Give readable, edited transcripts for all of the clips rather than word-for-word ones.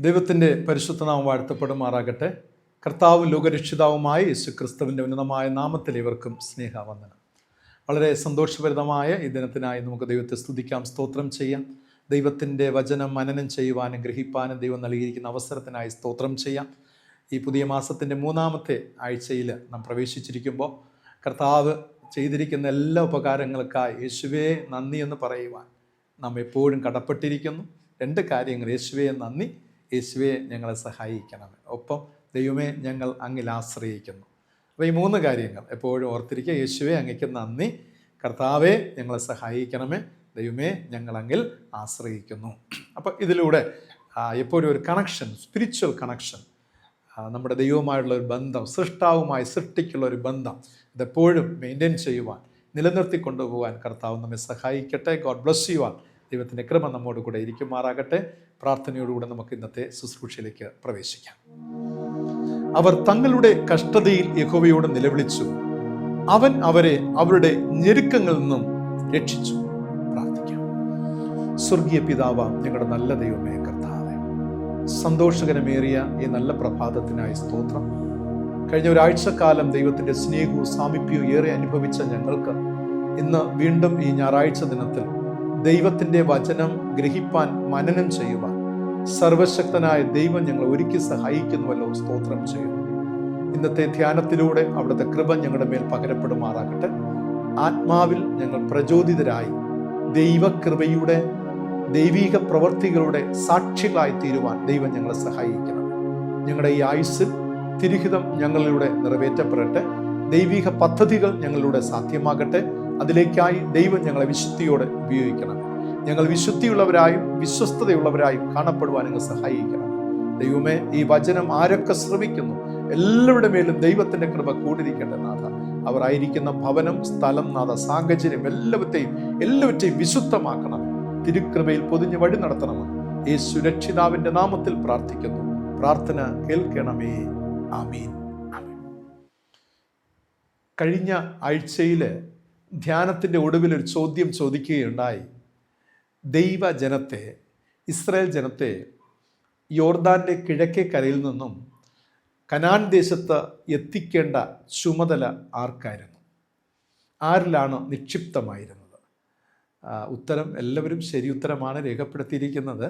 ദൈവത്തിൻ്റെ പരിശുദ്ധനാമം വാഴ്ത്തപ്പെടുമാറാകട്ടെ. കർത്താവും ലോകരക്ഷിതാവുമായ യേശുക്രിസ്തുവിൻ്റെ ഉന്നതമായ നാമത്തിൽ ഇവർക്കും സ്നേഹവന്ദനം. വളരെ സന്തോഷഭരിതമായ ഈ ദിനത്തിനായി നമുക്ക് ദൈവത്തെ സ്തുതിക്കാം, സ്തോത്രം ചെയ്യാം. ദൈവത്തിൻ്റെ വചനം മനനം ചെയ്യുവാനും ഗ്രഹിപ്പാനും ദൈവം നൽകിയിരിക്കുന്ന അവസരത്തിനായി സ്തോത്രം ചെയ്യാം. ഈ പുതിയ മാസത്തിൻ്റെ 3-ാമത്തെ ആഴ്ചയിൽ നാം പ്രവേശിച്ചിരിക്കുമ്പോൾ കർത്താവ് ചെയ്തിരിക്കുന്ന എല്ലാ ഉപകാരങ്ങൾക്കായി യേശുവേ നന്ദി എന്ന് പറയുവാൻ നാം എപ്പോഴും കടപ്പെട്ടിരിക്കുന്നു. 2 കാര്യങ്ങൾ: യേശുവേ നന്ദി, യേശുവേ ഞങ്ങളെ സഹായിക്കണമേ, ഒപ്പം ദൈവമേ ഞങ്ങൾ അങ്ങിൽ ആശ്രയിക്കുന്നു. അപ്പോൾ ഈ 3 കാര്യങ്ങൾ എപ്പോഴും ഓർത്തിരിക്കുക. യേശുവേ അങ്ങയ്ക്ക് നന്ദി, കർത്താവേ ഞങ്ങളെ സഹായിക്കണമേ, ദൈവമേ ഞങ്ങൾ അങ്ങിൽ ആശ്രയിക്കുന്നു. അപ്പോൾ ഇതിലൂടെ എപ്പോഴും ഒരു കണക്ഷൻ, സ്പിരിച്വൽ കണക്ഷൻ, നമ്മുടെ ദൈവവുമായുള്ള ഒരു ബന്ധം, സൃഷ്ടാവുമായി സൃഷ്ടിക്കുള്ള ഒരു ബന്ധം ഇതെപ്പോഴും മെയിൻറ്റെയിൻ ചെയ്യുവാൻ, നിലനിർത്തി കൊണ്ടുപോകാൻ കർത്താവ് നമ്മെ സഹായിക്കട്ടെ. God bless you all. ദൈവത്തിൻ്റെ കൃപ നമ്മോട് കൂടെ ഇരിക്കുമാറാകട്ടെ. പ്രാർത്ഥനയോടുകൂടെ നമുക്ക് ഇന്നത്തെ ശുശ്രൂഷയിലേക്ക് പ്രവേശിക്കാം. അവർ തങ്ങളുടെ കഷ്ടതയിൽ യഹോവയോട് നിലവിളിച്ചു, അവൻ അവരെ അവരുടെ ഞെരുക്കങ്ങളിൽ നിന്നും രക്ഷിച്ചു. പ്രാർത്ഥിക്കാം. സ്വർഗീയ പിതാവാം ഞങ്ങളുടെ നല്ല ദൈവമേ കർത്താവേ, സന്തോഷകരമേറിയ ഈ നല്ല പ്രഭാതത്തിനായി സ്തോത്രം. കഴിഞ്ഞ ഒരാഴ്ചക്കാലം ദൈവത്തിൻ്റെ സ്നേഹവും സാമീപ്യവും ഏറെ അനുഭവിച്ച ഞങ്ങൾക്ക് ഇന്ന് വീണ്ടും ഈ ഞായറാഴ്ച ദിനത്തിൽ ദൈവത്തിൻ്റെ വചനം ഗ്രഹിപ്പാൻ, മനനം ചെയ്യുവാൻ സർവശക്തനായ ദൈവം ഞങ്ങളെ ഒരുക്കി സഹായിക്കുന്നുവല്ലോ. സ്തോത്രം ചെയ്യുന്നു. ഇന്നത്തെ ധ്യാനത്തിലൂടെ അവിടുത്തെ കൃപ ഞങ്ങളുടെ മേൽ പകരപ്പെടുമാറാകട്ടെ. ആത്മാവിൽ ഞങ്ങൾ പ്രചോദിതരായി ദൈവകൃപയുടെ, ദൈവിക പ്രവർത്തികളുടെ സാക്ഷികളായി തീരുവാൻ ദൈവം ഞങ്ങളെ സഹായിക്കണം. ഞങ്ങളുടെ ഈ ആയുസ്സിൽ തിരുഹിതം ഞങ്ങളിലൂടെ നിറവേറ്റപ്പെടട്ടെ. ദൈവിക പദ്ധതികൾ ഞങ്ങളിലൂടെ സാധ്യമാകട്ടെ. അതിലേക്കായി ദൈവം ഞങ്ങളെ വിശുദ്ധിയോടെ ഉപയോഗിക്കണം. ഞങ്ങൾ വിശുദ്ധിയുള്ളവരായും വിശ്വസ്തതയുള്ളവരായും കാണപ്പെടുവാൻ ഞങ്ങൾ സഹായിക്കണം. ദൈവമേ, ഈ വചനം ആരൊക്കെ ശ്രമിക്കുന്നു എല്ലാവരുടെ മേലും ദൈവത്തിൻ്റെ കൃപ കൂടിയിരിക്കട്ടെ നാഥ. അവർ ആയിരിക്കുന്ന ഭവനം, സ്ഥലം, നാഥ, സാഹചര്യം എല്ലാവറ്റെയും വിശുദ്ധമാക്കണം. തിരുകൃപയിൽ പൊതിഞ്ഞ് വഴി നടത്തണമെന്ന് യേശു രക്ഷിതാവിൻ്റെ നാമത്തിൽ പ്രാർത്ഥിക്കുന്നു. പ്രാർത്ഥന കേൾക്കണമേ. ആമീൻ. കഴിഞ്ഞ ആഴ്ചയിൽ ധ്യാനത്തിൻ്റെ ഒടുവിൽ ഒരു ചോദ്യം ചോദിക്കുകയുണ്ടായി. ദൈവജനത്തെ, ഇസ്രായേൽ ജനത്തെ യോർദാൻ്റെ കിഴക്കേ കരയിൽ നിന്നും കനാൻ ദേശത്ത് എത്തിക്കേണ്ട ചുമതല ആർക്കായിരുന്നു? ആരിലാണ് നിക്ഷിപ്തമായിരുന്നത്? ഉത്തരം എല്ലാവരും ശരി ഉത്തരമാണ് രേഖപ്പെടുത്തിയിരിക്കുന്നത്.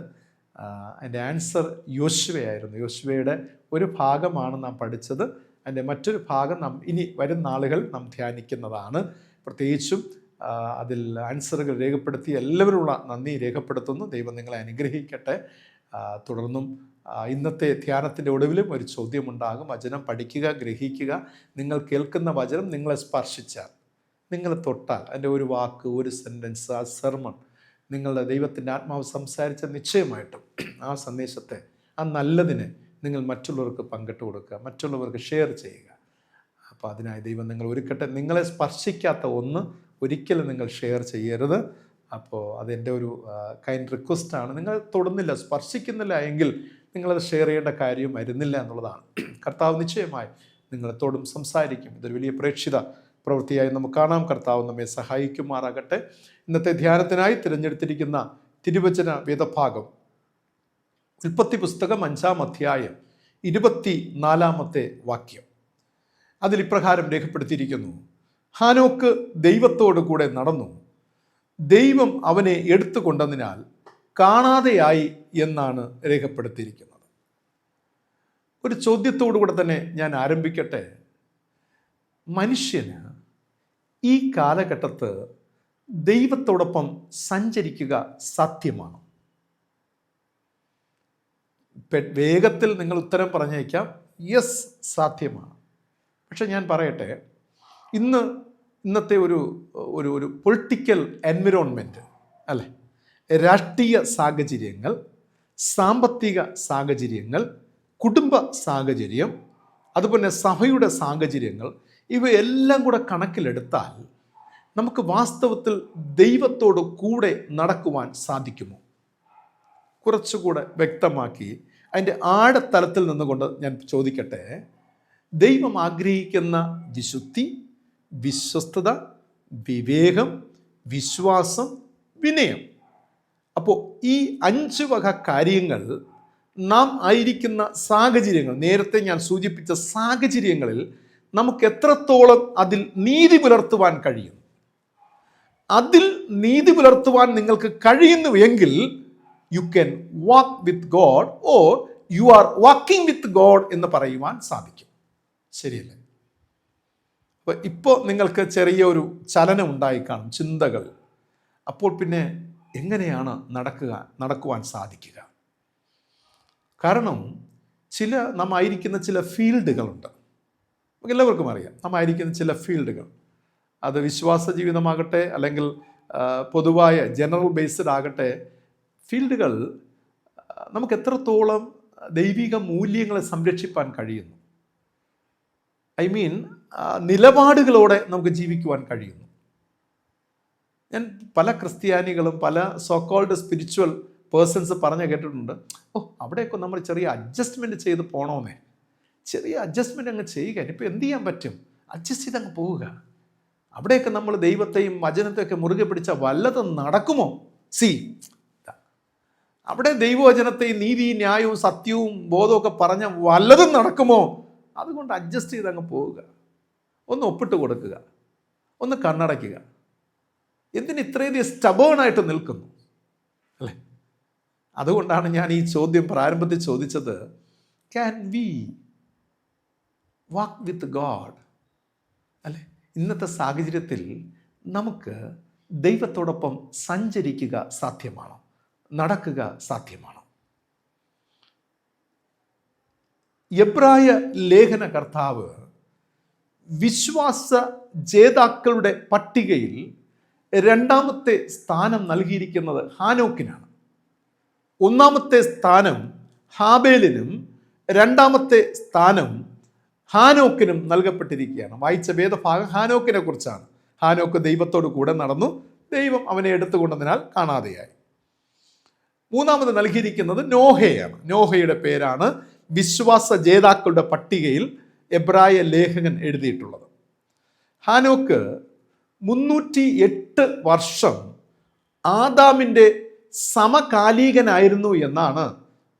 അതിൻ്റെ ആൻസർ യോശുവയായിരുന്നു. യോശുവയുടെ ഒരു ഭാഗമാണ് നാം പഠിച്ചത്. അതിൻ്റെ മറ്റൊരു ഭാഗം നാം ഇനി വരും നാളുകൾ നാം ധ്യാനിക്കുന്നതാണ്. പ്രത്യേകിച്ചും അതിൽ ആൻസറുകൾ രേഖപ്പെടുത്തി എല്ലാവരുമുള്ള നന്ദി രേഖപ്പെടുത്തുന്നു. ദൈവം നിങ്ങളെ അനുഗ്രഹിക്കട്ടെ. തുടർന്നും ഇന്നത്തെ ധ്യാനത്തിൻ്റെ ഒടുവിലും ഒരു ചോദ്യമുണ്ടാകും. വചനം പഠിക്കുക, ഗ്രഹിക്കുക. നിങ്ങൾ കേൾക്കുന്ന വചനം നിങ്ങളെ സ്പർശിച്ചാൽ, നിങ്ങളെ തൊട്ടാൽ, അതിൻ്റെ ഒരു വാക്ക്, ഒരു സെൻറ്റൻസ്, ആ സെർമൺ നിങ്ങളുടെ ദൈവത്തിൻ്റെ ആത്മാവ് സംസാരിച്ച നിശ്ചയമായിട്ടും ആ സന്ദേശത്തെ, ആ നല്ലതിനെ നിങ്ങൾ മറ്റുള്ളവർക്ക് പങ്കിട്ട് കൊടുക്കുക, മറ്റുള്ളവർക്ക് ഷെയർ ചെയ്യുക. അപ്പോൾ അതിനായി ദൈവം നിങ്ങൾ ഒരുക്കട്ടെ. നിങ്ങളെ സ്പർശിക്കാത്ത ഒന്ന് ഒരിക്കലും നിങ്ങൾ ഷെയർ ചെയ്യരുത്. അപ്പോൾ അതെൻ്റെ ഒരു കൈൻഡ് റിക്വസ്റ്റാണ്. നിങ്ങൾ തൊടുന്നില്ല, സ്പർശിക്കുന്നില്ല എങ്കിൽ നിങ്ങളത് ഷെയർ ചെയ്യേണ്ട കാര്യം വരുന്നില്ല എന്നുള്ളതാണ്. കർത്താവ് നിശ്ചയമായി നിങ്ങളെത്തോടും സംസാരിക്കും. ഇതൊരു വലിയ പ്രേക്ഷിത പ്രവൃത്തിയായി നമുക്ക് കാണാം. കർത്താവ് നമ്മെ സഹായിക്കുമാറാകട്ടെ. ഇന്നത്തെ ധ്യാനത്തിനായി തിരഞ്ഞെടുത്തിരിക്കുന്ന തിരുവചന വേദഭാഗം ഉൽപ്പത്തി പുസ്തകം 5-ാം അധ്യായം 24-ാമത്തെ വാക്യം. അതിൽ ഇപ്രകാരം രേഖപ്പെടുത്തിയിരിക്കുന്നു: ഹാനോക്ക് ദൈവത്തോടു കൂടെ നടന്നു, ദൈവം അവനെ എടുത്തുകൊണ്ടതിനാൽ കാണാതെയായി എന്നാണ് രേഖപ്പെടുത്തിയിരിക്കുന്നത്. ഒരു ചോദ്യത്തോടു കൂടെ തന്നെ ഞാൻ ആരംഭിക്കട്ടെ. മനുഷ്യന് ഈ കാലഘട്ടത്ത് ദൈവത്തോടൊപ്പം സഞ്ചരിക്കുക സാധ്യമാണോ? വേഗത്തിൽ നിങ്ങൾ ഉത്തരം പറഞ്ഞേക്കാം, യെസ്, സാധ്യമാണ്. പക്ഷെ ഞാൻ പറയട്ടെ, ഇന്നത്തെ ഒരു പൊളിറ്റിക്കൽ എൻവിറോൺമെൻറ്റ്, അല്ലേ, രാഷ്ട്രീയ സാഹചര്യങ്ങൾ, സാമ്പത്തിക സാഹചര്യങ്ങൾ, കുടുംബ സാഹചര്യം, അതുപോലെ സഭയുടെ സാഹചര്യങ്ങൾ, ഇവയെല്ലാം കൂടെ കണക്കിലെടുത്താൽ നമുക്ക് വാസ്തവത്തിൽ ദൈവത്തോട് കൂടെ നടക്കുവാൻ സാധിക്കുമോ? കുറച്ചുകൂടെ വ്യക്തമാക്കി അതിൻ്റെ ആഴത്തലത്തിൽ നിന്നുകൊണ്ട് ഞാൻ ചോദിക്കട്ടെ. ദൈവം ആഗ്രഹിക്കുന്ന വിശുദ്ധി, വിശ്വസ്തത, വിവേകം, വിശ്വാസം, വിനയം. അപ്പോൾ ഈ 5 വക കാര്യങ്ങൾ നാം ആയിരിക്കുന്ന സാഹചര്യങ്ങൾ, നേരത്തെ ഞാൻ സൂചിപ്പിച്ച സാഹചര്യങ്ങളിൽ നമുക്ക് എത്രത്തോളം അതിൽ നീതി പുലർത്തുവാൻ കഴിയും. അതിൽ നീതി പുലർത്തുവാൻ നിങ്ങൾക്ക് കഴിയുന്നു എങ്കിൽ you can walk with God or you are walking with God എന്ന് പറയുവാൻ സാധിക്കും. ശരിയല്ലേ? അപ്പോൾ ഇപ്പോൾ നിങ്ങൾക്ക് ചെറിയൊരു ചലനം ഉണ്ടായി കാണും, ചിന്തകൾ. അപ്പോൾ പിന്നെ എങ്ങനെയാണ് നടക്കുവാൻ സാധിക്കുക? കാരണം നാം ആയിരിക്കുന്ന ചില ഫീൽഡുകളുണ്ട്. നമുക്ക് എല്ലാവർക്കും അറിയാം, നാം ആയിരിക്കുന്ന ചില ഫീൽഡുകൾ. അത് വിശ്വാസ ജീവിതമാകട്ടെ, അല്ലെങ്കിൽ പൊതുവായ ജനറൽ ബേസ്ഡ് ആകട്ടെ, ഫീൽഡുകൾ നമുക്ക് എത്രത്തോളം ദൈവിക മൂല്യങ്ങളെ സംരക്ഷിപ്പാൻ കഴിയുന്നു. നിലപാടുകളോടെ നമുക്ക് ജീവിക്കുവാൻ കഴിയുന്നു. ഞാൻ പല ക്രിസ്ത്യാനികളും പല സോക്കോൾഡ് സ്പിരിച്വൽ പേഴ്സൺസ് പറഞ്ഞ് കേട്ടിട്ടുണ്ട്, അവിടെയൊക്കെ നമ്മൾ ചെറിയ അഡ്ജസ്റ്റ്മെൻറ്റ് ചെയ്ത് പോകണമെന്നേ. ചെറിയ അഡ്ജസ്റ്റ്മെൻറ്റ് അങ്ങ് ചെയ്യുക, ഇപ്പോൾ എന്ത് ചെയ്യാൻ പറ്റും? അഡ്ജസ്റ്റ് ചെയ്ത് അങ്ങ് പോവുക. അവിടെയൊക്കെ നമ്മൾ ദൈവത്തെയും വചനത്തെയൊക്കെ മുറുകെ പിടിച്ചാൽ വല്ലതും നടക്കുമോ? അവിടെ ദൈവവചനത്തെയും നീതിയും ന്യായവും സത്യവും ബോധമൊക്കെ പറഞ്ഞ വല്ലതും നടക്കുമോ? അതുകൊണ്ട് അഡ്ജസ്റ്റ് ചെയ്ത് അങ്ങ് പോവുക. ഒന്ന് ഒപ്പിട്ട് കൊടുക്കുക, ഒന്ന് കണ്ണടയ്ക്കുക. എന്തിന് ഇത്രയധികം സ്റ്റബേണായിട്ട് നിൽക്കുന്നു അല്ലേ? അതുകൊണ്ടാണ് ഞാൻ ഈ ചോദ്യം പ്രാരംഭത്തിൽ ചോദിച്ചത്, can we walk with God അല്ലേ? ഇന്നത്തെ സാഹചര്യത്തിൽ നമുക്ക് ദൈവത്തോടൊപ്പം സഞ്ചരിക്കുക സാധ്യമാണോ? നടക്കുക സാധ്യമാണോ? എബ്രായ ലേഖന കർത്താവ് വിശ്വാസ ജേതാക്കളുടെ പട്ടികയിൽ രണ്ടാമത്തെ സ്ഥാനം നൽകിയിരിക്കുന്നത് ഹാനോക്കിനാണ്. ഒന്നാമത്തെ സ്ഥാനം ഹാബേലിനും രണ്ടാമത്തെ സ്ഥാനം ഹാനോക്കിനും നൽകപ്പെട്ടിരിക്കുകയാണ്. വായിച്ച വേദഭാഗം ഹാനോക്കിനെ കുറിച്ചാണ്. ഹാനോക്ക് ദൈവത്തോട് കൂടെ നടന്നു, ദൈവം അവനെ എടുത്തുകൊണ്ടതിനാൽ കാണാതെയായി. മൂന്നാമത് നൽകിയിരിക്കുന്നത് നോഹയാണ്. നോഹയുടെ പേരാണ് വിശ്വാസ ജേതാക്കളുടെ പട്ടികയിൽ എബ്രായ ലേഖകൻ എഴുതിയിട്ടുള്ളത്. ഹാനോക്ക് 308 വർഷം ആദാമിൻ്റെ സമകാലികനായിരുന്നു എന്നാണ്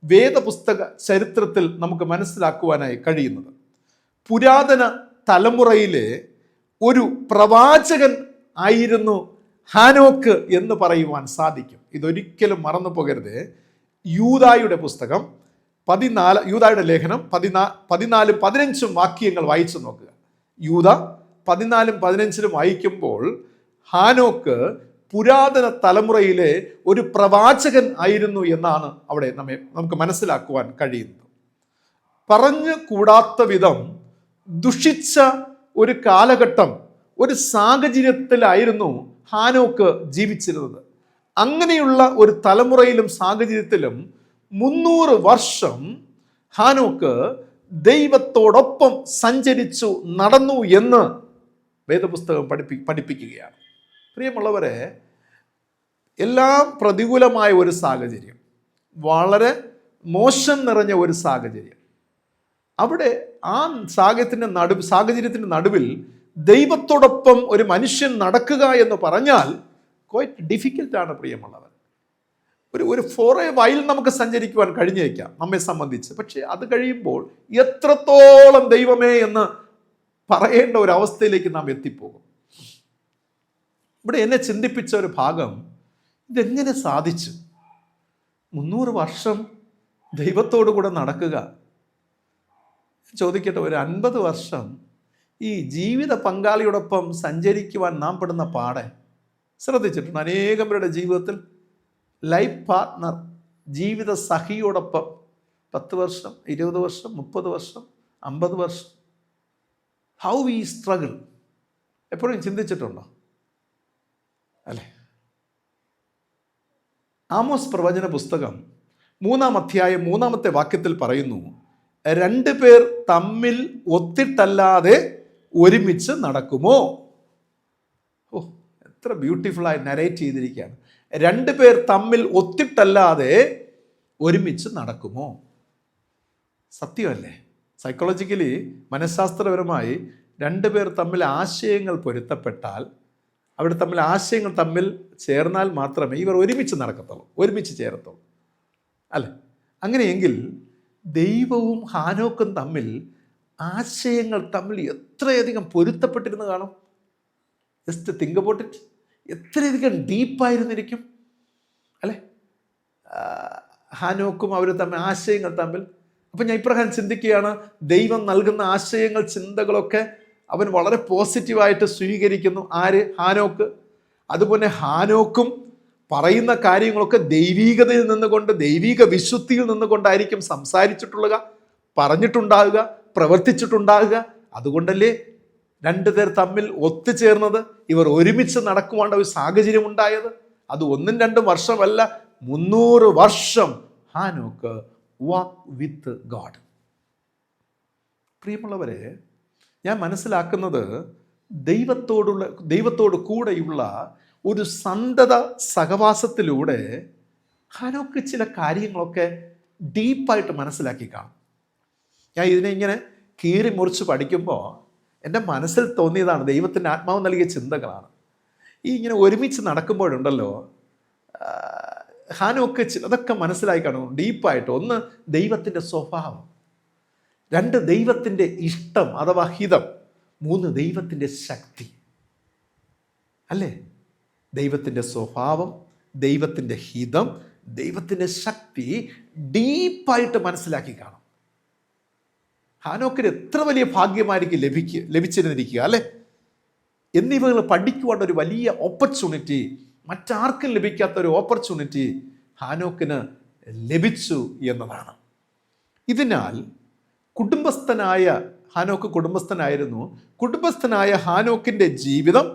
വേദപുസ്തക ചരിത്രത്തിൽ നമുക്ക് മനസ്സിലാക്കുവാനായി കഴിയുന്നത്. പുരാതന തലമുറയിലെ ഒരു പ്രവാചകൻ ആയിരുന്നു ഹാനോക്ക് എന്ന് പറയുവാൻ സാധിക്കും. ഇതൊരിക്കലും മറന്നു പോകരുത്. യൂദായുടെ പുസ്തകം 14, യൂദായുടെ ലേഖനം 14-15 വാക്യങ്ങൾ വായിച്ചു നോക്കുക. യൂദ 14-15 വായിക്കുമ്പോൾ ഹാനോക്ക് പുരാതന തലമുറയിലെ ഒരു പ്രവാചകൻ ആയിരുന്നു എന്നാണ് അവിടെ നമുക്ക് മനസ്സിലാക്കുവാൻ കഴിയുന്നത്. പറഞ്ഞു കൂടാത്ത വിധം ദുഷിച്ച ഒരു കാലഘട്ടം, ഒരു സാഹചര്യത്തിലായിരുന്നു ഹാനോക്ക് ജീവിച്ചിരുന്നത്. അങ്ങനെയുള്ള ഒരു തലമുറയിലും സാഹചര്യത്തിലും 300 വർഷം ഹാനോക്ക് ദൈവത്തോടൊപ്പം സഞ്ചരിച്ചു നടന്നു എന്ന് വേദപുസ്തകം പഠിപ്പിക്കുകയാണ്. പ്രിയമുള്ളവരെ, എല്ലാം പ്രതികൂലമായ ഒരു സാഹചര്യം, വളരെ മോശം നിറഞ്ഞ ഒരു സാഹചര്യം, അവിടെ ആ സാഹചര്യത്തിൻ്റെ നടുവിൽ ദൈവത്തോടൊപ്പം ഒരു മനുഷ്യൻ നടക്കുക എന്ന് പറഞ്ഞാൽ ക്വൈറ്റ് ഡിഫിക്കൽട്ടാണ് പ്രിയമുള്ളവർ. ഒരു ഫോർ എ വൈൽ നമുക്ക് സഞ്ചരിക്കുവാൻ കഴിഞ്ഞേക്കാം നമ്മെ സംബന്ധിച്ച്. പക്ഷേ അത് കഴിയുമ്പോൾ എത്രത്തോളം ദൈവമേ എന്ന് പറയേണ്ട ഒരു അവസ്ഥയിലേക്ക് നാം എത്തിപ്പോകും. ഇവിടെ എന്നെ ചിന്തിപ്പിച്ച ഒരു ഭാഗം, ഇതെങ്ങനെ സാധിച്ചു? 300 വർഷം ദൈവത്തോടു കൂടെ നടക്കുക. ചോദിക്കട്ടെ, ഒരു 50 വർഷം ഈ ജീവിത പങ്കാളിയോടൊപ്പം സഞ്ചരിക്കുവാൻ നാം പെടുന്ന പാടെ ശ്രദ്ധിച്ചിട്ടുണ്ട്? അനേകം പേരുടെ ജീവിതത്തിൽ ലൈഫ് പാർട്ട്ണർ, ജീവിത സഖിയോടൊപ്പം 10 വർഷം, 20 വർഷം, 30 വർഷം, 50 വർഷം. How we struggle. എപ്പോഴും ചിന്തിച്ചിട്ടുണ്ടോ അല്ലേ? ആമോസ് പ്രവചന പുസ്തകം 3-ാം അധ്യായം 3-ാമത്തെ വാക്യത്തിൽ പറയുന്നു, 2 പേർ തമ്മിൽ ഒത്തിട്ടല്ലാതെ ഒരുമിച്ച് നടക്കുമോ? എത്ര ബ്യൂട്ടിഫുള്ളായി നരേറ്റ് ചെയ്തിരിക്കുകയാണ്. 2 പേർ തമ്മിൽ ഒത്തിട്ടല്ലാതെ ഒരുമിച്ച് നടക്കുമോ? സത്യമല്ലേ? സൈക്കോളജിക്കലി, മനഃശാസ്ത്രപരമായി 2 പേർ തമ്മിൽ ആശയങ്ങൾ പൊരുത്തപ്പെട്ടാൽ, അവിടെ തമ്മിൽ ആശയങ്ങൾ തമ്മിൽ ചേർന്നാൽ മാത്രമേ ഇവർ ഒരുമിച്ച് നടക്കത്തുള്ളൂ, ഒരുമിച്ച് ചേരത്തുള്ളൂ അല്ലേ? അങ്ങനെയെങ്കിൽ ദൈവവും ഹാനോക്കും തമ്മിൽ ആശയങ്ങൾ തമ്മിൽ എത്രയധികം പൊരുത്തപ്പെട്ടിരുന്ന് കാണും. Just think about it. എത്രയധികം ഡീപ്പായിരുന്നിരിക്കും അല്ലേ ഹാനോക്കും അവർ തമ്മിൽ ആശയങ്ങൾ തമ്മിൽ. അപ്പം ഞാൻ ഇപ്രകാരം ചിന്തിക്കുകയാണ്, ദൈവം നൽകുന്ന ആശയങ്ങൾ, ചിന്തകളൊക്കെ അവൻ വളരെ പോസിറ്റീവായിട്ട് സ്വീകരിക്കുന്നു. ആര്? ഹാനോക്ക്. അതുപോലെ ഹാനോക്കും പറയുന്ന കാര്യങ്ങളൊക്കെ ദൈവീകതയിൽ നിന്നുകൊണ്ട്, ദൈവീക വിശുദ്ധിയിൽ നിന്നുകൊണ്ടായിരിക്കും സംസാരിച്ചിട്ടുള്ളത്, പറഞ്ഞിട്ടുണ്ടാകുക, പ്രവർത്തിച്ചിട്ടുണ്ടാകുക. അതുകൊണ്ടല്ലേ രണ്ടുപേർ തമ്മിൽ ഒത്തുചേർന്നത്, ഇവർ ഒരുമിച്ച് നടക്കുവാനുള്ള ഒരു സാഹചര്യം ഉണ്ടായത്. അത് 1-2 വർഷമല്ല, 300 വർഷം ഹാനോക്ക് വാക്ക് വിത്ത് ഗോഡ്. പ്രിയമുള്ളവരെ, ഞാൻ മനസ്സിലാക്കുന്നത് ദൈവത്തോട് കൂടെയുള്ള ഒരു സന്തത സഹവാസത്തിലൂടെ ഹാനോക്ക് ചില കാര്യങ്ങളൊക്കെ ഡീപ്പായിട്ട് മനസ്സിലാക്കി കാണും. ഞാൻ ഇതിനെ ഇങ്ങനെ കീറി മുറിച്ച് പഠിക്കുമ്പോൾ എൻ്റെ മനസ്സിൽ തോന്നിയതാണ്, ദൈവത്തിൻ്റെ ആത്മാവ് നൽകിയ ചിന്തകളാണ്. ഈ ഇങ്ങനെ ഒരുമിച്ച് നടക്കുമ്പോഴുണ്ടല്ലോ, ഹാനോക്ക് ചിലതൊക്കെ മനസ്സിലായി കാണും ഡീപ്പായിട്ട്. ഒന്ന്, ദൈവത്തിൻ്റെ സ്വഭാവം. 2, ദൈവത്തിൻ്റെ ഇഷ്ടം അഥവാ ഹിതം. 3, ദൈവത്തിൻ്റെ ശക്തി. അല്ലേ? ദൈവത്തിൻ്റെ സ്വഭാവം, ദൈവത്തിൻ്റെ ഹിതം, ദൈവത്തിൻ്റെ ശക്തി ഡീപ്പായിട്ട് മനസ്സിലാക്കി കാണും. ഹാനോക്കിന് എത്ര വലിയ ഭാഗ്യമായിരിക്കും ലഭിച്ചിരുന്നിരിക്കുക അല്ലേ? എന്നിവകൾ പഠിക്കുവാനുള്ള ഒരു വലിയ ഓപ്പർച്യൂണിറ്റി, മറ്റാർക്കും ലഭിക്കാത്ത ഒരു ഓപ്പർച്യൂണിറ്റി ഹാനോക്കിന് ലഭിച്ചു എന്നതാണ്. ഇതിനാൽ ഹാനോക്ക് കുടുംബസ്ഥനായിരുന്നു. കുടുംബസ്ഥനായ ഹാനോക്കിൻ്റെ ജീവിതം,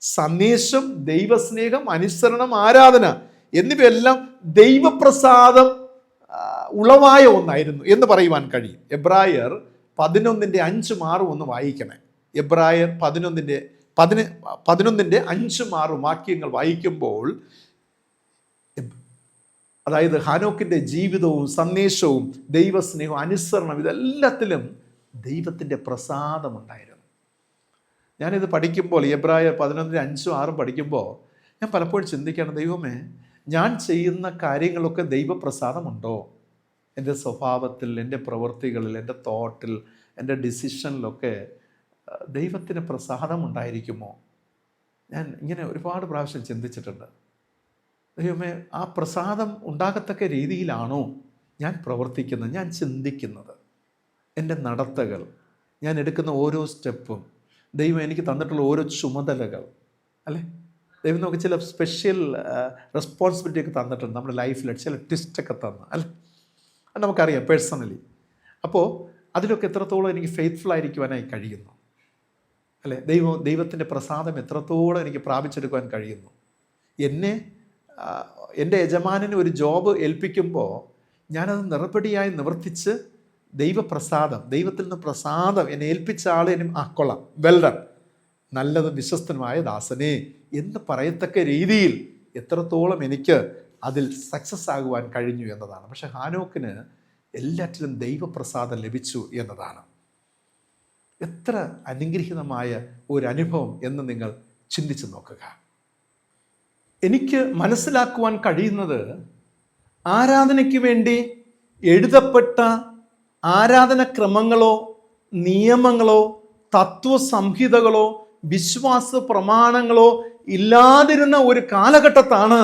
സന്ദേശം, ദൈവസ്നേഹം, അനുസരണം, ആരാധന എന്നിവയെല്ലാം ദൈവപ്രസാദം ഉളവായ ഒന്നായിരുന്നു എന്ന് പറയുവാൻ കഴിയും. എബ്രായർ 11:5-6 ഒന്ന് വായിക്കണേ. എബ്രായർ 11:5-6 വാക്യങ്ങൾ വായിക്കുമ്പോൾ, അതായത് ഹാനോക്കിൻ്റെ ജീവിതവും സന്ദേശവും ദൈവസ്നേഹവും അനുസരണം ഇതെല്ലാത്തിലും ദൈവത്തിൻ്റെ പ്രസാദമുണ്ടായിരുന്നു. ഞാനിത് പഠിക്കുമ്പോൾ, എബ്രായർ 11:5-6 പഠിക്കുമ്പോൾ ഞാൻ പലപ്പോഴും ചിന്തിക്കുകയാണ്, ദൈവമേ, ഞാൻ ചെയ്യുന്ന കാര്യങ്ങളൊക്കെ ദൈവപ്രസാദമുണ്ടോ? എൻ്റെ സ്വഭാവത്തിൽ, എൻ്റെ പ്രവൃത്തികളിൽ, എൻ്റെ തോട്ടിൽ, എൻ്റെ ഡിസിഷനിലൊക്കെ ദൈവത്തിന് പ്രസാദമുണ്ടായിരിക്കുമോ? ഞാൻ ഇങ്ങനെ ഒരുപാട് പ്രാവശ്യം ചിന്തിച്ചിട്ടുണ്ട്. ദൈവമേ, ആ പ്രസാദം ഉണ്ടാകത്തക്ക രീതിയിലാണോ ഞാൻ പ്രവർത്തിക്കുന്നത്, ഞാൻ ചിന്തിക്കുന്നത്, എൻ്റെ നടത്തകൾ, ഞാൻ എടുക്കുന്ന ഓരോ സ്റ്റെപ്പും, ദൈവം എനിക്ക് തന്നിട്ടുള്ള ഓരോ ചുമതലകൾ അല്ലേ? ദൈവം നമുക്ക് ചില സ്പെഷ്യൽ റെസ്പോൺസിബിലിറ്റി ഒക്കെ തന്നിട്ടുണ്ട് നമ്മുടെ ലൈഫിൽ, ചില ട്വിസ്റ്റൊക്കെ തന്ന് അല്ലേ? അത് നമുക്കറിയാം പേഴ്സണലി. അപ്പോൾ അതിലൊക്കെ എത്രത്തോളം എനിക്ക് ഫെയ്ത്ത്ഫുൾ ആയിരിക്കുവാനായി കഴിയുന്നു അല്ലേ? ദൈവത്തിൻ്റെ പ്രസാദം എത്രത്തോളം എനിക്ക് പ്രാപിച്ചെടുക്കുവാൻ കഴിയുന്നു. എൻ്റെ യജമാനന് ഒരു ജോബ് ഏൽപ്പിക്കുമ്പോൾ ഞാനത് നിറപടിയായി നിവർത്തിച്ച് ദൈവത്തിൽ നിന്ന് പ്രസാദം എന്നെ ഏൽപ്പിച്ച ആളെ കൊള്ളാം, വെൽ ഡൺ, നല്ലതും വിശ്വസ്തനുമായ ദാസനെ എന്ന് പറയത്തക്ക രീതിയിൽ എത്രത്തോളം എനിക്ക് അതിൽ സക്സസ് ആകുവാൻ കഴിഞ്ഞു എന്നതാണ്. പക്ഷെ ഹാനോക്കിന് എല്ലാറ്റിലും ദൈവപ്രസാദം ലഭിച്ചു എന്നതാണ്. എത്ര അനുഗ്രഹീതമായ ഒരു അനുഭവം എന്ന് നിങ്ങൾ ചിന്തിച്ചു നോക്കുക. എനിക്ക് മനസ്സിലാക്കുവാൻ കഴിയുന്നത്, ആരാധനയ്ക്ക് വേണ്ടി എഴുതപ്പെട്ട ആരാധനക്രമങ്ങളോ നിയമങ്ങളോ തത്വസംഹിതകളോ വിശ്വാസ പ്രമാണങ്ങളോ ഇല്ലാതിരുന്ന ഒരു കാലഘട്ടത്താണ്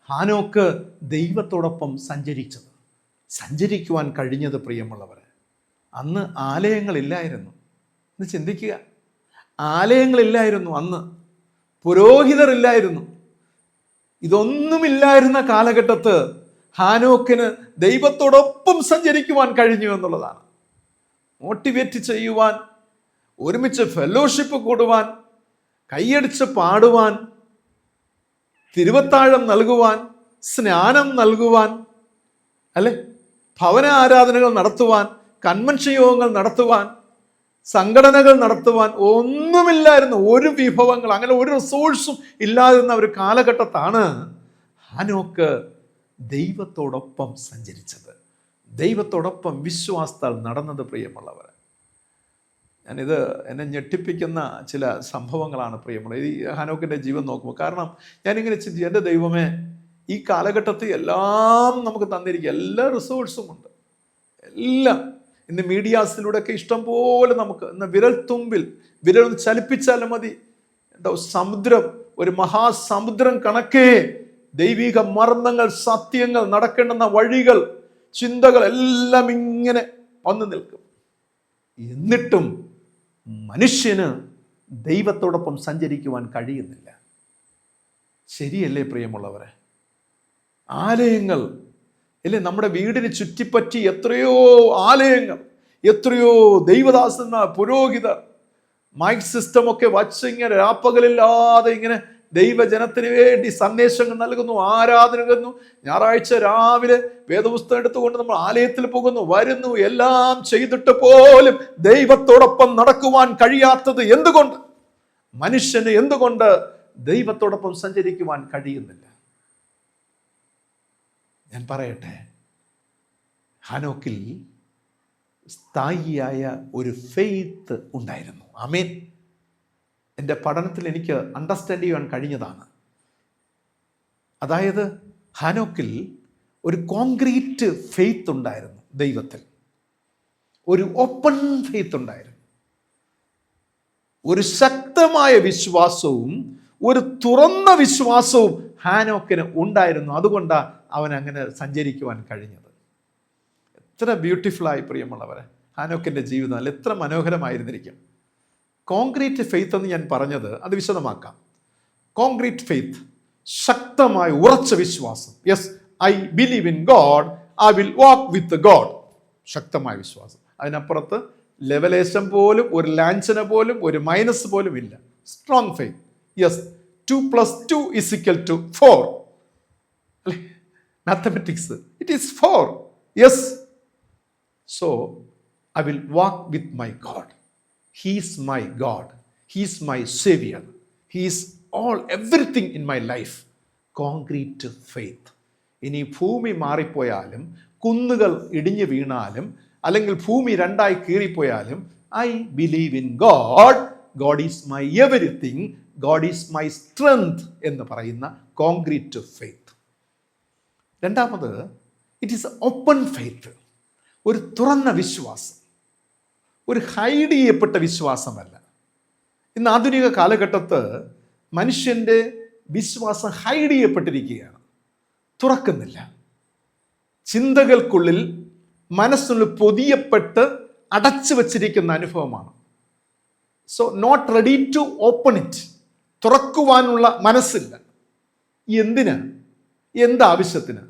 ഹാനോക്ക് ദൈവത്തോടൊപ്പം സഞ്ചരിക്കുവാൻ കഴിഞ്ഞത്. പ്രിയമുള്ളവരെ, അന്ന് ആലയങ്ങളില്ലായിരുന്നു. എന്ന് ചിന്തിക്കുക, ആലയങ്ങളില്ലായിരുന്നു അന്ന്, പുരോഹിതരില്ലായിരുന്നു, ഇതൊന്നുമില്ലായിരുന്ന കാലഘട്ടത്ത് ഹാനോക്കിന് ദൈവത്തോടൊപ്പം സഞ്ചരിക്കുവാൻ കഴിഞ്ഞു എന്നുള്ളതാണ്. മോട്ടിവേറ്റ് ചെയ്യുവാൻ, ഒരുമിച്ച് ഫെലോഷിപ്പ് കൂടുവാൻ, കൈയടിച്ച് പാടുവാൻ, തിരുവത്താഴം നൽകുവാൻ, സ്നാനം നൽകുവാൻ അല്ലേ, ഭവന ആരാധനകൾ നടത്തുവാൻ, കൺവെൻഷൻ യോഗങ്ങൾ നടത്തുവാൻ, സംഘടനകൾ നടത്തുവാൻ ഒന്നുമില്ലായിരുന്നു. ഒരു വിഭവങ്ങൾ, അങ്ങനെ ഒരു റിസോഴ്സും ഇല്ലാതിരുന്ന ഒരു കാലഘട്ടത്താണ് ഹാനോക്ക് ദൈവത്തോടൊപ്പം സഞ്ചരിച്ചത്, ദൈവത്തോടൊപ്പം വിശ്വാസത്താൽ നടന്നത്. പ്രിയമുള്ളവർ, ഞാനിത് എന്നെ ഞെട്ടിപ്പിക്കുന്ന ചില സംഭവങ്ങളാണ് പ്രിയമുള്ളത് ഈ ഹാനോക്കിൻ്റെ ജീവൻ നോക്കുമ്പോൾ. കാരണം ഞാനിങ്ങനെ ചിന്തിച്ചു, എൻ്റെ ദൈവമേ, ഈ കാലഘട്ടത്തിൽ എല്ലാം നമുക്ക് തന്നിരിക്കുക, എല്ലാ റിസോഴ്സും ഉണ്ട്, എല്ലാം. ഇന്ന് മീഡിയാസിലൂടെയൊക്കെ ഇഷ്ടം പോലെ നമുക്ക് ഇന്ന് വിരൽ ചലിപ്പിച്ചാലും മതി, എന്താ സമുദ്രം, ഒരു മഹാസമുദ്രം കണക്കേ ദൈവിക മർമ്മങ്ങൾ, സത്യങ്ങൾ, നടക്കേണ്ടുന്ന വഴികൾ, ചിന്തകൾ എല്ലാം ഇങ്ങനെ വന്നു നിൽക്കും. എന്നിട്ടും മനുഷ്യന് ദൈവത്തോടൊപ്പം സഞ്ചരിക്കുവാൻ കഴിയുന്നില്ല. ശരിയല്ലേ പ്രിയമുള്ളവരെ? ആലയങ്ങൾ അല്ലേ, നമ്മുടെ വീടിന് ചുറ്റിപ്പറ്റി എത്രയോ ആലയങ്ങൾ, എത്രയോ ദൈവദാസന്മാർ, പുരോഹിതർ മൈക്ക് സിസ്റ്റം ഒക്കെ വച്ച് ഇങ്ങനെ രാപ്പകലില്ലാതെ ഇങ്ങനെ ദൈവജനത്തിന് വേണ്ടി സന്ദേശങ്ങൾ നൽകുന്നു, ആരാധന നൽകുന്നു. ഞായറാഴ്ച രാവിലെ വേദപുസ്തകം എടുത്തുകൊണ്ട് നമ്മൾ ആലയത്തിൽ പോകുന്നു, വരുന്നു, എല്ലാം ചെയ്തിട്ട് പോലും ദൈവത്തോടൊപ്പം നടക്കുവാൻ കഴിയാത്തത് എന്തുകൊണ്ട്? മനുഷ്യന് എന്തുകൊണ്ട് ദൈവത്തോടൊപ്പം സഞ്ചരിക്കുവാൻ കഴിയുന്നില്ല? ഞാൻ പറയട്ടെ, ഹാനോക്കിൽ സ്ഥായിയായ ഒരു ഫെയ്ത്ത് ഉണ്ടായിരുന്നു. ആമേൻ. എൻ്റെ പഠനത്തിൽ എനിക്ക് അണ്ടർസ്റ്റാൻഡ് ചെയ്യാൻ കഴിഞ്ഞതാണ്. അതായത് ഹാനോക്കിൽ ഒരു കോൺക്രീറ്റ് ഫെയ്ത്ത് ഉണ്ടായിരുന്നു ദൈവത്തിൽ, ഒരു ഓപ്പൺ ഫെയ്ത്ത് ഉണ്ടായിരുന്നു, ഒരു ശക്തമായ വിശ്വാസവും ഒരു തുറന്ന വിശ്വാസവും ഹാനോക്കിന് ഉണ്ടായിരുന്നു. അതുകൊണ്ടാണ് അവൻ അങ്ങനെ സഞ്ചരിക്കുവാൻ കഴിഞ്ഞത്. എത്ര ബ്യൂട്ടിഫുള്ളായി പ്രിയമുള്ളവരെ ഹാനോക്കിൻ്റെ ജീവിതം, അല്ല എത്ര മനോഹരമായിരുന്നിരിക്കും. കോൺക്രീറ്റ് ഫെയ്ത്ത് എന്ന് ഞാൻ പറഞ്ഞത് അത് വിശദമാക്കാം. കോൺക്രീറ്റ് ഫെയ്ത്ത്, ശക്തമായ ഉറച്ച വിശ്വാസം. Yes, I believe in God, I will walk with God. ശക്തമായ വിശ്വാസം. അതിനപ്പുറത്ത് ലെവലേശം പോലും, ഒരു ലാഞ്ചന പോലും, ഒരു മൈനസ് പോലും ഇല്ല. Strong faith. യെസ്, 2 + 2 = 4. അല്ലേ? Mathematics, it is 4. Yes, so I will walk with my God. He is my God. He is my Savior. He is everything in my life. Concrete faith. ഇനി ഭൂമി മാറിപ്പോയാലും, കുന്നുകൾ ഇടിഞ്ഞു വീണാലും, അല്ലെങ്കിൽ ഭൂമി രണ്ടായി കീറിപ്പോയാലും, I believe in God. God is my everything. God is my strength എന്ന് പറയുന്ന കോൺക്രീറ്റ് ഫെയ്ത്ത്. രണ്ടാമത്, ഇറ്റ് ഈസ് ഓപ്പൺ ഫെയ്ത്ത്, ഒരു തുറന്ന വിശ്വാസം, ഒരു ഹൈഡ് ചെയ്യപ്പെട്ട വിശ്വാസമല്ല. ഇന്ന് ആധുനിക കാലഘട്ടത്ത് മനുഷ്യൻ്റെ വിശ്വാസം ഹൈഡ് ചെയ്യപ്പെട്ടിരിക്കുകയാണ്, തുറക്കുന്നില്ല. ചിന്തകൾക്കുള്ളിൽ, മനസ്സിനുള്ളിൽ പൊതിയപ്പെട്ട് അടച്ചു വച്ചിരിക്കുന്ന അനുഭവമാണ്. So not ready to open it. തുറക്കുവാനുള്ള മനസ്സില്ല. എന്തിന്? എന്താവശ്യത്തിന്?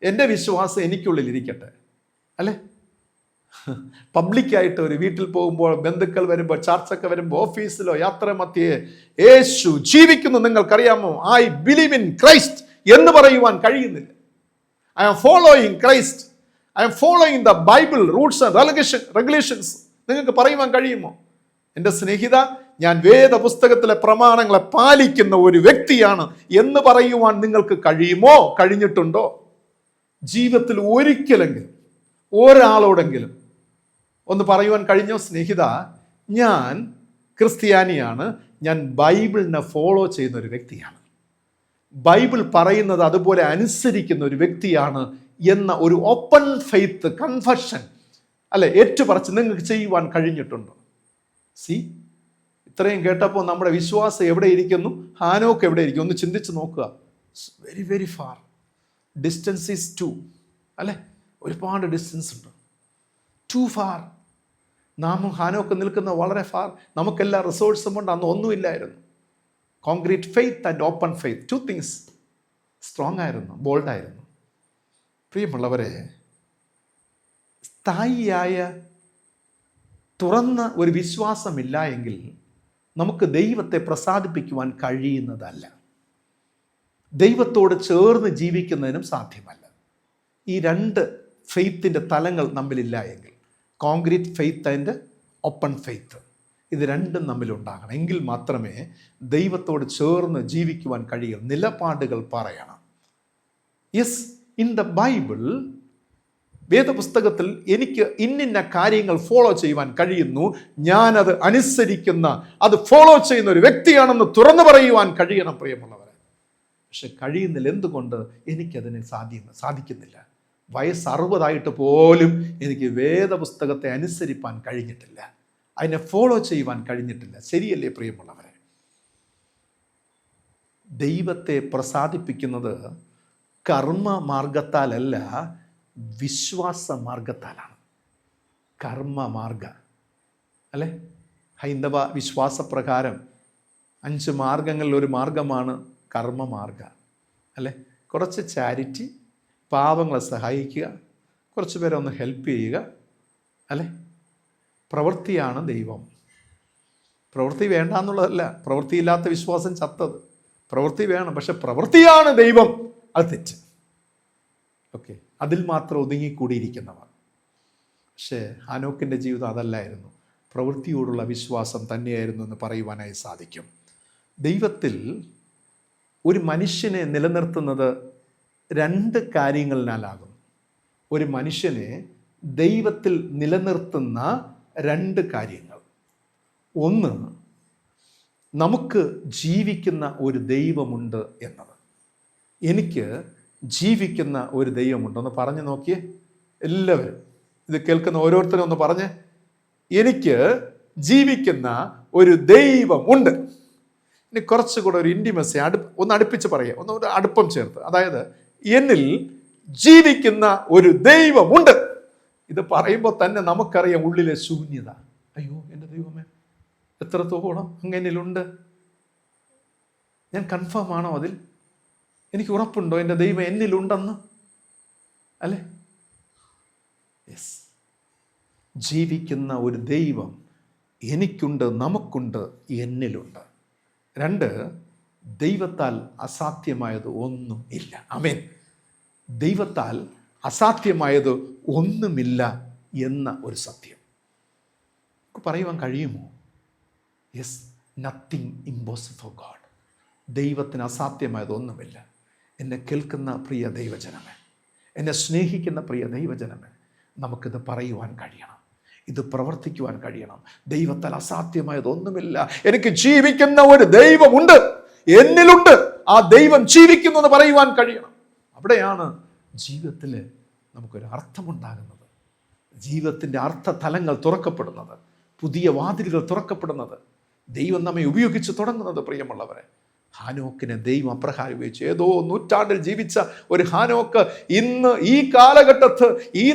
എൻ്റെ വിശ്വാസം എനിക്കുള്ളിൽ ഇരിക്കട്ടെ, അല്ലേ? പബ്ലിക്കായിട്ട് ഒരു വീട്ടിൽ പോകുമ്പോൾ, ബന്ധുക്കൾ വരുമ്പോൾ, ചർച്ചൊക്കെ വരുമ്പോൾ, ഓഫീസിലോ യാത്ര മധ്യേ യേശു ജീവിക്കുന്നു, നിങ്ങൾക്കറിയാമോ, ഐ ബിലീവ് ഇൻ ക്രൈസ്റ്റ് എന്ന് പറയുവാൻ കഴിയുന്നില്ല. I am following Christ, I am following the Bible rules and regulations നിങ്ങൾക്ക് പറയുവാൻ കഴിയുമോ? എൻ്റെ സ്നേഹിത, ഞാൻ വേദപുസ്തകത്തിലെ പ്രമാണങ്ങളെ പാലിക്കുന്ന ഒരു വ്യക്തിയാണ് എന്ന് പറയുവാൻ നിങ്ങൾക്ക് കഴിയുമോ? കഴിഞ്ഞിട്ടുണ്ടോ? ജീവിതത്തിൽ ഒരിക്കലെങ്കിലും ഒരാളോടെങ്കിലും ഒന്ന് പറയുവാൻ കഴിഞ്ഞോ? സ്നേഹിത, ഞാൻ ക്രിസ്ത്യാനിയാണ്, ഞാൻ ബൈബിളിനെ ഫോളോ ചെയ്യുന്ന ഒരു വ്യക്തിയാണ്, ബൈബിൾ പറയുന്നത് അതുപോലെ അനുസരിക്കുന്ന ഒരു വ്യക്തിയാണ് എന്ന ഒരു ഓപ്പൺ ഫെയ്ത്ത് കൺഫഷൻ, അല്ലെ, ഏറ്റുപറച്ച് നിങ്ങൾക്ക് ചെയ്യുവാൻ കഴിഞ്ഞിട്ടുണ്ടോ? ഇത്രയും കേട്ടപ്പോൾ നമ്മുടെ വിശ്വാസം എവിടെ ഇരിക്കുന്നു? ഹാനോക്ക് എവിടെ ഇരിക്കും? ഒന്ന് ചിന്തിച്ച് നോക്കുക. Very very far. Distance is too, അല്ലെ, ഒരുപാട് ഡിസ്റ്റൻസ് ഉണ്ട്. Too far. നാം ഹാനോക്ക് നിൽക്കുന്ന വളരെ ഫാർ. നമുക്കെല്ലാ റിസോഴ്സും കൊണ്ട് അന്ന് ഒന്നുമില്ലായിരുന്നു. Concrete faith and open faith, 2 things. Strong ആയിരുന്നു, ബോൾഡായിരുന്നു. പ്രിയമുള്ളവരെ, സ്ഥായിയായ തുറന്ന ഒരു വിശ്വാസമില്ല എങ്കിൽ നമുക്ക് ദൈവത്തെ പ്രസാദിപ്പിക്കുവാൻ കഴിയുന്നതല്ല, ദൈവത്തോട് ചേർന്ന് ജീവിക്കുന്നതിനും സാധ്യമല്ല. ഈ 2 ഫെയ്ത്തിൻ്റെ തലങ്ങൾ നമ്മളില്ല എങ്കിൽ, concrete faith and open faith, ഇത് രണ്ടും നമ്മിലുണ്ടാകണം. എങ്കിൽ മാത്രമേ ദൈവത്തോട് ചേർന്ന് ജീവിക്കുവാൻ കഴിയൂ. നിലപാടുകൾ പറയണം. യെസ്, ഇൻ ദ ബൈബിൾ, വേദപുസ്തകത്തിൽ എനിക്ക് ഇന്നിന്ന കാര്യങ്ങൾ ഫോളോ ചെയ്യുവാൻ കഴിയുന്നു, ഞാനത് അനുസരിക്കുന്ന, അത് ഫോളോ ചെയ്യുന്ന ഒരു വ്യക്തിയാണെന്ന് തുറന്നു പറയുവാൻ കഴിയണം. പ്രിയമുള്ളവരെ, പക്ഷെ കഴിയുന്നില്ല. എന്തുകൊണ്ട്? എനിക്കതിന് സാധിക്കുന്നില്ല. വയസ്സ് 60 പോലും എനിക്ക് വേദപുസ്തകത്തെ അനുസരിപ്പാൻ കഴിഞ്ഞിട്ടില്ല, അതിനെ ഫോളോ ചെയ്യുവാൻ കഴിഞ്ഞിട്ടില്ല. ശരിയല്ലേ പ്രിയമുള്ളവരെ? ദൈവത്തെ പ്രസാദിപ്പിക്കുന്നത് കർമ്മ മാർഗത്താലല്ല, വിശ്വാസ മാർഗത്താലാണ്. കർമ്മമാർഗ അല്ലേ? ഹൈന്ദവ വിശ്വാസപ്രകാരം 5 മാർഗങ്ങളിൽ ഒരു മാർഗമാണ് കർമ്മമാർഗ അല്ലേ? കുറച്ച് ചാരിറ്റി, പാവങ്ങളെ സഹായിക്കുക, കുറച്ച് പേരെ ഒന്ന് ഹെൽപ്പ് ചെയ്യുക അല്ലേ? പ്രവൃത്തിയാണ് ദൈവം. പ്രവൃത്തി വേണ്ട എന്നുള്ളതല്ല, പ്രവൃത്തിയില്ലാത്ത വിശ്വാസം ചത്തത്. പ്രവൃത്തി വേണം, പക്ഷെ പ്രവൃത്തിയാണ് ദൈവം, അത് തെറ്റ്. ഓക്കെ, അതിൽ മാത്രം ഒതുങ്ങിക്കൂടിയിരിക്കുന്നവർ. പക്ഷേ ഹാനോക്കിൻ്റെ ജീവിതം അതല്ലായിരുന്നു. പ്രവൃത്തിയോടുള്ള വിശ്വാസം തന്നെയായിരുന്നു എന്ന് പറയുവാനായി സാധിക്കും. ദൈവത്തിൽ ഒരു മനുഷ്യനെ നിലനിർത്തുന്നത് 2 കാര്യങ്ങളിലാകും. ഒരു മനുഷ്യനെ ദൈവത്തിൽ നിലനിർത്തുന്ന 2 കാര്യങ്ങൾ. ഒന്ന്, നമുക്ക് ജീവിക്കുന്ന ഒരു ദൈവമുണ്ട് എന്നത്. എനിക്ക് ജീവിക്കുന്ന ഒരു ദൈവമുണ്ട്. ഒന്ന് പറഞ്ഞു നോക്കിയേ എല്ലാവരും, ഇത് കേൾക്കുന്ന ഓരോരുത്തരും ഒന്ന് പറഞ്ഞ്, എനിക്ക് ജീവിക്കുന്ന ഒരു ദൈവമുണ്ട്. ഇനി കുറച്ചുകൂടെ ഒരു ഇൻറ്റിമസി ഒന്ന് അടുപ്പിച്ച് പറയുക, ഒന്ന് അടുപ്പം ചേർത്ത്. അതായത് എന്നിൽ ജീവിക്കുന്ന ഒരു ദൈവമുണ്ട്. ഇത് പറയുമ്പോൾ തന്നെ നമുക്കറിയാം ഉള്ളിലെ ശൂന്യത. അയ്യോ എൻ്റെ ദൈവമേ, എത്രത്തോളം അങ്ങനിലുണ്ട്? ഞാൻ കൺഫേം ആണോ അതിൽ? എനിക്ക് ഉറപ്പുണ്ടോ എൻ്റെ ദൈവം എന്നിലുണ്ടെന്ന്? അല്ലേ? യെസ്, ജീവിക്കുന്ന ഒരു ദൈവം എനിക്കുണ്ട്, നമുക്കുണ്ട്, എന്നിലുണ്ട്. 2, ദൈവത്താൽ അസാധ്യമായത് ഒന്നും ഇല്ല. ആമേൻ. ദൈവത്താൽ അസാധ്യമായത് ഒന്നുമില്ല എന്ന ഒരു സത്യം നമുക്ക് പറയുവാൻ കഴിയുമോ? Yes, nothing impossible for God. ദൈവത്തിന് അസാധ്യമായത് ഒന്നുമില്ല. എന്നെ കേൾക്കുന്ന പ്രിയ ദൈവജനമേ, എന്നെ സ്നേഹിക്കുന്ന പ്രിയ ദൈവജനമേ, നമുക്കിത് പറയുവാൻ കഴിയണം, ഇത് പ്രവർത്തിക്കുവാൻ കഴിയണം. ദൈവത്താൽ അസാധ്യമായതൊന്നുമില്ല. എനിക്ക് ജീവിക്കുന്ന ഒരു ദൈവമുണ്ട്, എന്നിലുണ്ട്, ആ ദൈവം ജീവിക്കുന്നു എന്ന് പറയുവാൻ കഴിയണം. അവിടെയാണ് ജീവിതത്തിൽ നമുക്കൊരു അർത്ഥമുണ്ടാകുന്നത്, ജീവിതത്തിൻ്റെ അർത്ഥതലങ്ങൾ തുറക്കപ്പെടുന്നത്, പുതിയ വാതിലുകൾ തുറക്കപ്പെടുന്നത്, ദൈവം നമ്മെ ഉപയോഗിച്ച് തുടങ്ങുന്നത്. പ്രിയമുള്ളവരെ, ഹാനോക്കിനെ ദൈവം അപ്രകാരം ഉപയോഗിച്ചു. ഏതോ നൂറ്റാണ്ടിൽ ജീവിച്ച ഒരു ഹാനോക്ക് ഇന്ന് ഈ കാലഘട്ടത്ത് ഈ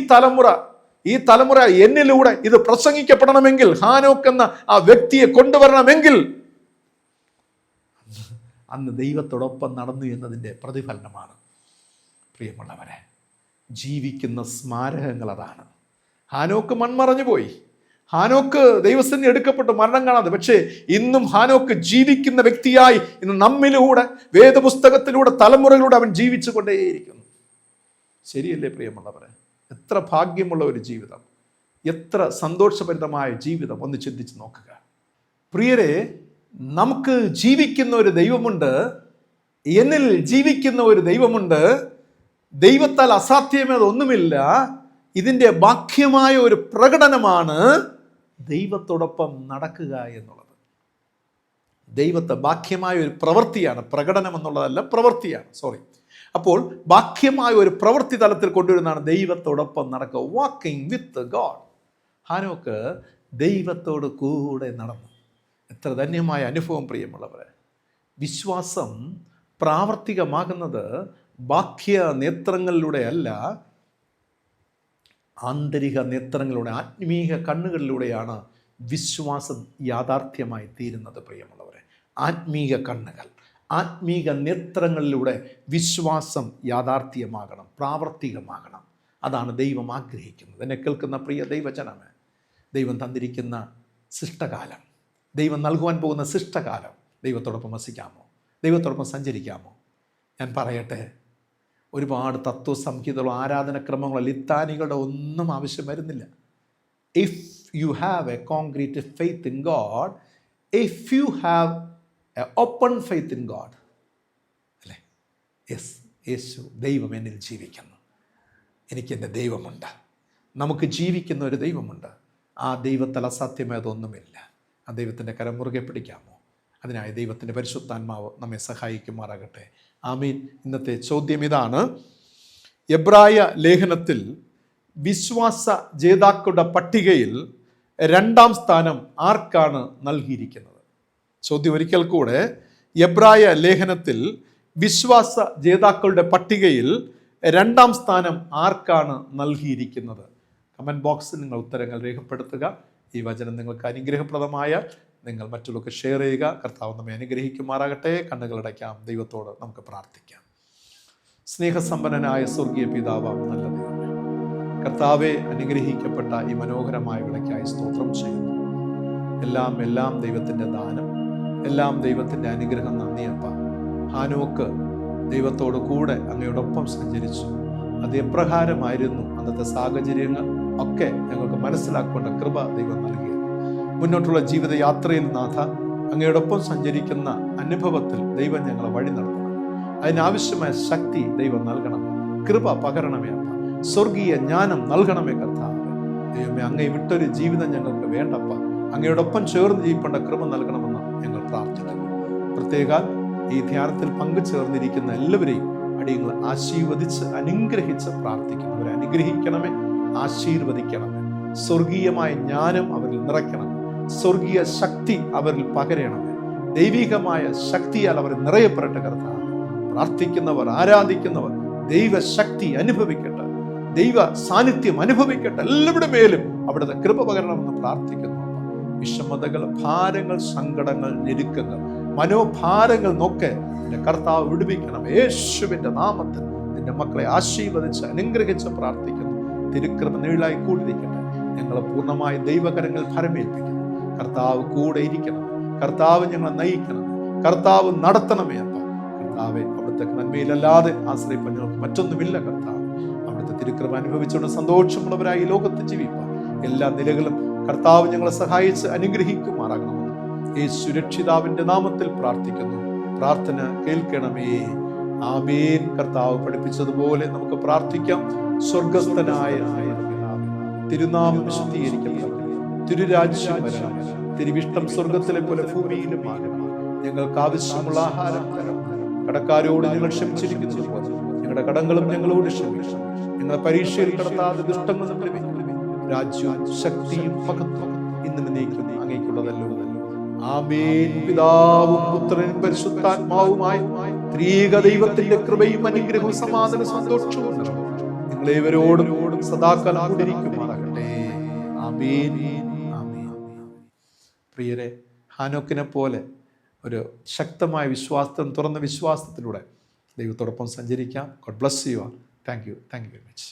തലമുറ എന്നിലൂടെ ഇത് പ്രസംഗിക്കപ്പെടണമെങ്കിൽ, ഹാനോക്ക് എന്ന ആ വ്യക്തിയെ കൊണ്ടുവരണമെങ്കിൽ അന്ന് ദൈവത്തോടൊപ്പം നടന്നു എന്നതിൻ്റെ പ്രതിഫലനമാണ്. പ്രിയമുള്ളവരെ, ജീവിക്കുന്ന സ്മാരകങ്ങൾ അതാണ്. ഹാനോക്ക് മൺമറഞ്ഞു പോയി, ഹാനോക്ക് ദൈവസന്നിധി എടുക്കപ്പെട്ടു, മരണം കാണാതെ. പക്ഷേ ഇന്നും ഹാനോക്ക് ജീവിക്കുന്ന വ്യക്തിയായി ഇന്ന് നമ്മിലൂടെ, വേദപുസ്തകത്തിലൂടെ, തലമുറയിലൂടെ അവൻ ജീവിച്ചു കൊണ്ടേയിരിക്കുന്നു. ശരിയല്ലേ പ്രിയമുള്ളവരെ? എത്ര ഭാഗ്യമുള്ള ഒരു ജീവിതം, എത്ര സന്തോഷഭരിതമായ ജീവിതം, ഒന്ന് ചിന്തിച്ച് നോക്കുക. പ്രിയരെ, നമുക്ക് ജീവിക്കുന്ന ഒരു ദൈവമുണ്ട്, എന്നിൽ ജീവിക്കുന്ന ഒരു ദൈവമുണ്ട്. ദൈവത്താൽ അസാധ്യമതൊന്നുമില്ല. ഇതിൻ്റെ ബാഹ്യമായ ഒരു പ്രകടനമാണ് ദൈവത്തോടൊപ്പം നടക്കുക എന്നുള്ളത്. ദൈവത്തെ ബാഹ്യമായ ഒരു പ്രവൃത്തിയാണ്, പ്രകടനം എന്നുള്ളതല്ല, പ്രവൃത്തിയാണ്. അപ്പോൾ ബാഹ്യമായ ഒരു പ്രവൃത്തി തലത്തിൽ കൊണ്ടുവരുന്നതാണ് ദൈവത്തോടൊപ്പം നടക്കുക, വാക്കിംഗ് വിത്ത് ഗോഡ്. ഹാനോക്ക് ദൈവത്തോട് കൂടെ നടന്നു. എത്ര ധന്യമായ അനുഭവം പ്രിയമുള്ളവരെ. വിശ്വാസം പ്രാവർത്തികമാകുന്നത് ബാഹ്യ നേത്രങ്ങളിലൂടെ അല്ല, ആന്തരിക നേത്രങ്ങളിലൂടെ, ആത്മീക കണ്ണുകളിലൂടെയാണ് വിശ്വാസം യാഥാർത്ഥ്യമായി തീരുന്നത്. പ്രിയമുള്ളവരെ, ആത്മീക കണ്ണുകൾ, ആത്മീക നേത്രങ്ങളിലൂടെ വിശ്വാസം യാഥാർത്ഥ്യമാകണം, പ്രാവർത്തികമാകണം. അതാണ് ദൈവം ആഗ്രഹിക്കുന്നത്. എന്നെ കേൾക്കുന്ന പ്രിയ ദൈവജനമേ, ദൈവം തന്നിരിക്കുന്ന ശിഷ്ടകാലം, ദൈവം നൽകുവാൻ പോകുന്ന ശിഷ്ടകാലം, ദൈവത്തോടൊപ്പം വസിക്കാമോ? ദൈവത്തോടൊപ്പം സഞ്ചരിക്കാമോ? ഞാൻ പറയട്ടെ, ഒരുപാട് തത്വസംഹിതകളോ ആരാധനക്രമങ്ങളോ ലിത്താനികളുടെ ഒന്നും ആവശ്യം വരുന്നില്ല. If you have A concrete faith in God, if you have A open faith in God, അല്ലേ? യെസ്, യേശു ദൈവം എന്നിൽ ജീവിക്കുന്നു, എനിക്കെൻ്റെ ദൈവമുണ്ട്, നമുക്ക് ജീവിക്കുന്ന ഒരു ദൈവമുണ്ട്. ആ ദൈവത്താൽ അസാധ്യമായതൊന്നുമില്ല. ആ ദൈവത്തിൻ്റെ കരം മുറുകെ പിടിക്കാമോ? അതിനായി ദൈവത്തിൻ്റെ പരിശുദ്ധാത്മാവ് നമ്മെ സഹായിക്കുമാറാകട്ടെ. ആമീൻ. ഇന്നത്തെ ചോദ്യം ഇതാണ്: എബ്രായ ലേഖനത്തിൽ വിശ്വാസ ജേതാക്കളുടെ പട്ടികയിൽ 2-ാം സ്ഥാനം ആർക്കാണ് നൽകിയിരിക്കുന്നത്? ചോദ്യം ഒരിക്കൽ കൂടെ. എബ്രായ ലേഖനത്തിൽ വിശ്വാസ ജേതാക്കളുടെ പട്ടികയിൽ 2-ാം സ്ഥാനം ആർക്കാണ് നൽകിയിരിക്കുന്നത്? കമൻറ്റ് ബോക്സിൽ നിങ്ങൾ ഉത്തരങ്ങൾ രേഖപ്പെടുത്തുക. ഈ വചനം നിങ്ങൾക്ക് അനുഗ്രഹപ്രദമായ നിങ്ങൾ മറ്റുള്ളവർക്ക് ഷെയർ ചെയ്യുക. കർത്താവ് നമ്മെ അനുഗ്രഹിക്കുമാറാകട്ടെ. കണ്ണുകളടയ്ക്കാം, ദൈവത്തോട് നമുക്ക് പ്രാർത്ഥിക്കാം. സ്നേഹസമ്പന്നനായ സ്വർഗീയ പിതാവാം നല്ല ദൈവമേ, കർത്താവെ, അനുഗ്രഹിക്കപ്പെട്ട ഈ മനോഹരമായ വിളയ്ക്കായി സ്തോത്രം ചെയ്യുന്നു. എല്ലാം ദൈവത്തിൻ്റെ ദാനം, എല്ലാം ദൈവത്തിൻ്റെ അനുഗ്രഹം. നന്ദിയപ്പ. ഹാനോക്ക് ദൈവത്തോട് കൂടെ അങ്ങയോടൊപ്പം സഞ്ചരിച്ചു. അത് എപ്രകാരമായിരുന്നു അന്നത്തെ സാഹചര്യങ്ങൾ ഒക്കെ ഞങ്ങൾക്ക് മനസ്സിലാക്കേണ്ട കൃപ ദൈവം നൽകി. മുന്നോട്ടുള്ള ജീവിതയാത്രയിൽ നാഥ, അങ്ങയോടൊപ്പം സഞ്ചരിക്കുന്ന അനുഭവത്തിൽ ദൈവം ഞങ്ങളെ വഴി നടത്തണം. അതിനാവശ്യമായ ശക്തി ദൈവം നൽകണം. കൃപ പകരണമേ അപ്പ. സ്വർഗീയ ജ്ഞാനം നൽകണമേ കർത്താവ്. ദൈവമേ, അങ്ങയെ വിട്ടൊരു ജീവിതം ഞങ്ങൾക്ക് വേണ്ടപ്പ. അങ്ങയോടൊപ്പം ചേർന്ന് ജീവിക്കേണ്ട കൃപ നൽകണമെന്ന് ഞങ്ങൾ പ്രാർത്ഥിക്കുന്നു. പ്രത്യേക ഈ ധ്യാനത്തിൽ പങ്കുചേർന്നിരിക്കുന്ന എല്ലാവരെയും അടിയങ്ങൾ ആശീർവദിച്ച് അനുഗ്രഹിച്ച് പ്രാർത്ഥിക്കുന്നു. അവരെ അനുഗ്രഹിക്കണമേ, ആശീർവദിക്കണമേ. സ്വർഗീയമായ ജ്ഞാനം അവരിൽ നിറയ്ക്കണം. സ്വർഗീയ ശക്തി അവരിൽ പകരണമേ. ദൈവികമായ ശക്തിയാൽ അവർ നിറയപ്പെടട്ടെ കർത്താവ്. പ്രാർത്ഥിക്കുന്നവർ, ആരാധിക്കുന്നവർ ദൈവശക്തി അനുഭവിക്കട്ടെ, ദൈവ സാന്നിധ്യം അനുഭവിക്കട്ടെ. എല്ലാവരുടെ മേലും അവിടുത്തെ കൃപ പകരണമെന്ന് പ്രാർത്ഥിക്കുന്നു. വിഷമതകൾ, ഭാരങ്ങൾ, സങ്കടങ്ങൾ, ഞെരുക്കങ്ങൾ, മനോഭാരങ്ങൾ നോക്കെ എൻ്റെ കർത്താവ് വിടുവിക്കണം. യേശുവിൻ്റെ നാമത്തിൽ നിന്റെ മക്കളെ ആശീർവദിച്ച് അനുഗ്രഹിച്ച് പ്രാർത്ഥിക്കുന്നു. തിരുക്കൃപ നീളായി കൂടിയിരിക്കട്ടെ. ഞങ്ങളെ പൂർണ്ണമായി ദൈവകരങ്ങൾ ഭരമേൽപ്പിക്കുന്നു. കർത്താവ് കൂടെ ഇരിക്കണം. കർത്താവ് ഞങ്ങളെ നയിക്കണം. കർത്താവ് നടത്തണമേ അപ്പ. കർത്താവെ, അവിടുത്തെ നന്മയിലല്ലാതെ ആശ്രയിപ്പാൻ ഞങ്ങൾക്ക് മറ്റൊന്നുമില്ല കർത്താവ്. അവിടുത്തെ തിരുക്കൃപ അനുഭവിച്ചുകൊണ്ട് സന്തോഷമുള്ളവരായി ഈ ലോകത്ത് ജീവിപ്പാൻ എല്ലാ നിലകളും കർത്താവ് ഞങ്ങളെ സഹായിച്ച് അനുഗ്രഹിക്കുമാറാകണമെന്ന് യേശു രക്ഷിതാവിന്റെ നാമത്തിൽ പ്രാർത്ഥിക്കുന്നു. പ്രാർത്ഥന കേൾക്കണമേ. ആമേൻ. കർത്താവ് പഠിപ്പിച്ചതുപോലെ നമുക്ക് പ്രാർത്ഥിക്കാം. സ്വർഗസ്ഥനായ തിരുനാമം വിശുദ്ധീകരിക്കപ്പെടണം. തിരുരാജ്യം വരണം. തിരുവിഷ്ടം സ്വർഗത്തിലെ പോലെ ഭൂമിയിലും ആകണം. ഞങ്ങൾക്ക് ആവശ്യമുള്ള ആഹാരം തരണം. കടക്കാരോട് ഞങ്ങൾ ക്ഷമിച്ചിരിക്കുന്നത് പോലെ ഞങ്ങളുടെ കടങ്ങളും ഞങ്ങളോട് ക്ഷമിക്കണം. ഞങ്ങളെ പരീക്ഷയിൽ കടത്താതെ ദുഷ്ടങ്ങൾ രാജ്യവും ശക്തിയും മഹത്വം ഇന്നും എന്നേക്കും അങ്ങേക്കുള്ളതല്ലോ. ആമേൻ. പിതാവും പുത്രനും പരിശുദ്ധാത്മാവുമായി ത്രിയേക ദൈവത്തിന്റെ കൃപയും അനുഗ്രഹവും സമാധാനവും സന്തോഷവും നിങ്ങളേവരോടും സദാകാലം കൂടിയിരിക്കുമാറാകട്ടെ. ആമേൻ. ആമേൻ. പ്രിയരെ, ഹാനോക്കിനെ പോലെ ഒരു ശക്തമായ വിശ്വാസം, തുറന്ന വിശ്വാസത്തിലൂടെ ദൈവത്തോടൊപ്പം സഞ്ചരിക്കാം. God bless you. Thank you very much.